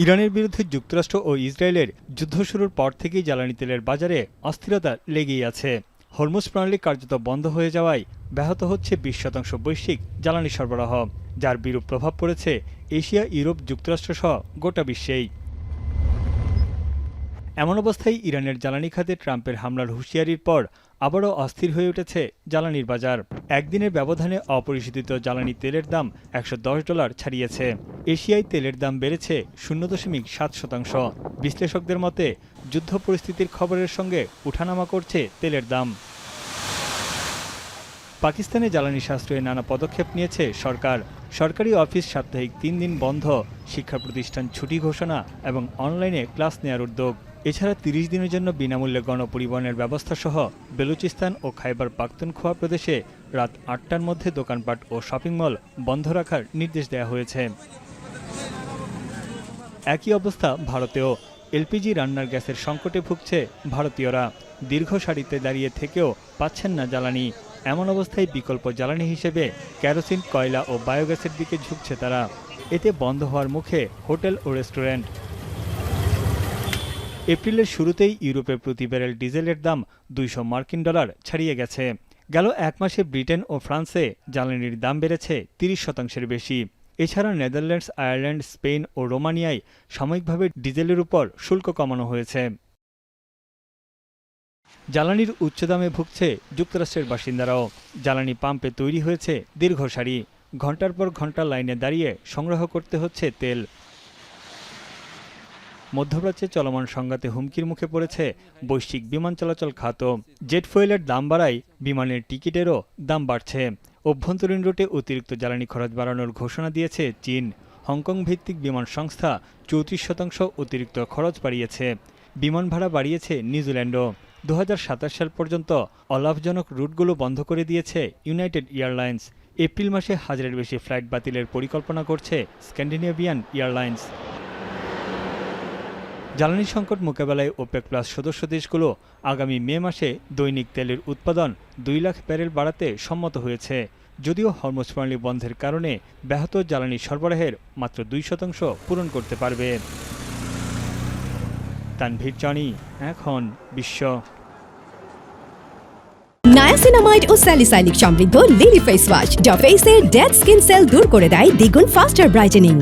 ইরানের বিরুদ্ধে যুক্তরাষ্ট্র ও ইসরায়েলের যুদ্ধ শুরুর পর থেকেই জ্বালানি তেলের বাজারে অস্থিরতা লেগেই আছে। হরমুজ প্রণালী কার্যত বন্ধ হয়ে যাওয়ায় ব্যাহত হচ্ছে 20% বৈশ্বিক জ্বালানি সরবরাহ, যার বিরূপ প্রভাব পড়েছে এশিয়া, ইউরোপ, যুক্তরাষ্ট্র সহ গোটা বিশ্বেই। এমন অবস্থায় ইরানের জ্বালানি খাতে ট্রাম্পের হামলার হুঁশিয়ারির পর আবারও অস্থির হয়ে উঠেছে জ্বালানির বাজার। একদিনের ব্যবধানে অপরিশোধিত জ্বালানি তেলের দাম $110 ছাড়িয়েছে। এশিয়ায় তেলের দাম বেড়েছে 0.7%। বিশ্লেষকদের মতে যুদ্ধ পরিস্থিতির খবরের সঙ্গে উঠানামা করছে তেলের দাম। পাকিস্তানে জ্বালানি সাশ্রয়ে নানা পদক্ষেপ নিয়েছে সরকার। সরকারি অফিস সাপ্তাহিক 3 দিন বন্ধ, শিক্ষা প্রতিষ্ঠান ছুটি ঘোষণা এবং অনলাইনে ক্লাস নেওয়ার উদ্যোগ। এছাড়া 30 দিনের জন্য বিনামূল্যে গণপরিবহনের ব্যবস্থা সহ বেলুচিস্তান ও খাইবার পাখতুনখোয়া প্রদেশে রাত 8টার মধ্যে দোকানপাট ও শপিং মল বন্ধ রাখার নির্দেশ দেওয়া হয়েছে। একই অবস্থা ভারতেও। এলপিজি রান্নার গ্যাসের সংকটে ভুগছে ভারতীয়রা। দীর্ঘ সারিতে দাঁড়িয়ে থেকেও পাচ্ছেন না জ্বালানি। এমন অবস্থায় বিকল্প জ্বালানি হিসেবে কেরোসিন, কয়লা ও বায়োগ্যাসের দিকে ঝুঁকছে তারা। এতে বন্ধ হওয়ার মুখে হোটেল ও রেস্টুরেন্ট। এপ্রিলের শুরুতেই ইউরোপে প্রতি ব্যারেল ডিজেলের দাম $200 ছাড়িয়ে গেছে। গেল এক মাসে ব্রিটেন ও ফ্রান্সে জ্বালানির দাম বেড়েছে 30%-এর বেশি। এছাড়া নেদারল্যান্ডস, আয়ারল্যান্ড, স্পেন ও রোমানিয়ায় সাময়িকভাবে ডিজেলের উপর শুল্ক কমানো হয়েছে। জ্বালানির উচ্চ দামে ভুগছে যুক্তরাষ্ট্রের বাসিন্দারাও। জ্বালানি পাম্পে তৈরি হয়েছে দীর্ঘ সারি। ঘণ্টার পর ঘণ্টা লাইনে দাঁড়িয়ে সংগ্রহ করতে হচ্ছে তেল। মধ্যপ্রাচ্যে চলমান সংঘাতে হুমকির মুখে পড়েছে বৈশ্বিক বিমান চলাচল খাতও। জেট ফুয়েলের দাম বাড়ায় বিমানের টিকিটেরও দাম বাড়ছে। অভ্যন্তরীণ রুটে অতিরিক্ত জ্বালানি খরচ বাড়ানোর ঘোষণা দিয়েছে চীন। হংকং ভিত্তিক বিমান সংস্থা 34% অতিরিক্ত খরচ বাড়িয়েছে। বিমান ভাড়া বাড়িয়েছে নিউজিল্যান্ডও। 2027 সাল পর্যন্ত অলাভজনক রুটগুলো বন্ধ করে দিয়েছে ইউনাইটেড এয়ারলাইন্স। এপ্রিল মাসে 1000-এর বেশি ফ্লাইট বাতিলের পরিকল্পনা করছে স্ক্যান্ডিনেভিয়ান এয়ারলাইন্স। জ্বালানি সংকট মোকাবেলায় ওপেক প্লাস সদস্য দেশগুলো আগামী মে মাসে দৈনিক তেলের উৎপাদন 2 লাখ ব্যারেল বাড়াতে সম্মত হয়েছে। যদিও হরমুজ প্রণালী বন্ধের কারণে ব্যাহত জ্বালানি সরবরাহের মাত্র 2% পূরণ করতে পারবে। তানভীর জানি, এখন বিশ্ব। নায়াসিনামাইড ও স্যালিসাইলিক সমৃদ্ধ লিলি ফেস ওয়াশ যা ফেসের ডেড স্কিন সেল দূর করে দেয় দ্বিগুণ ফাস্টার ব্রাইটেনিং।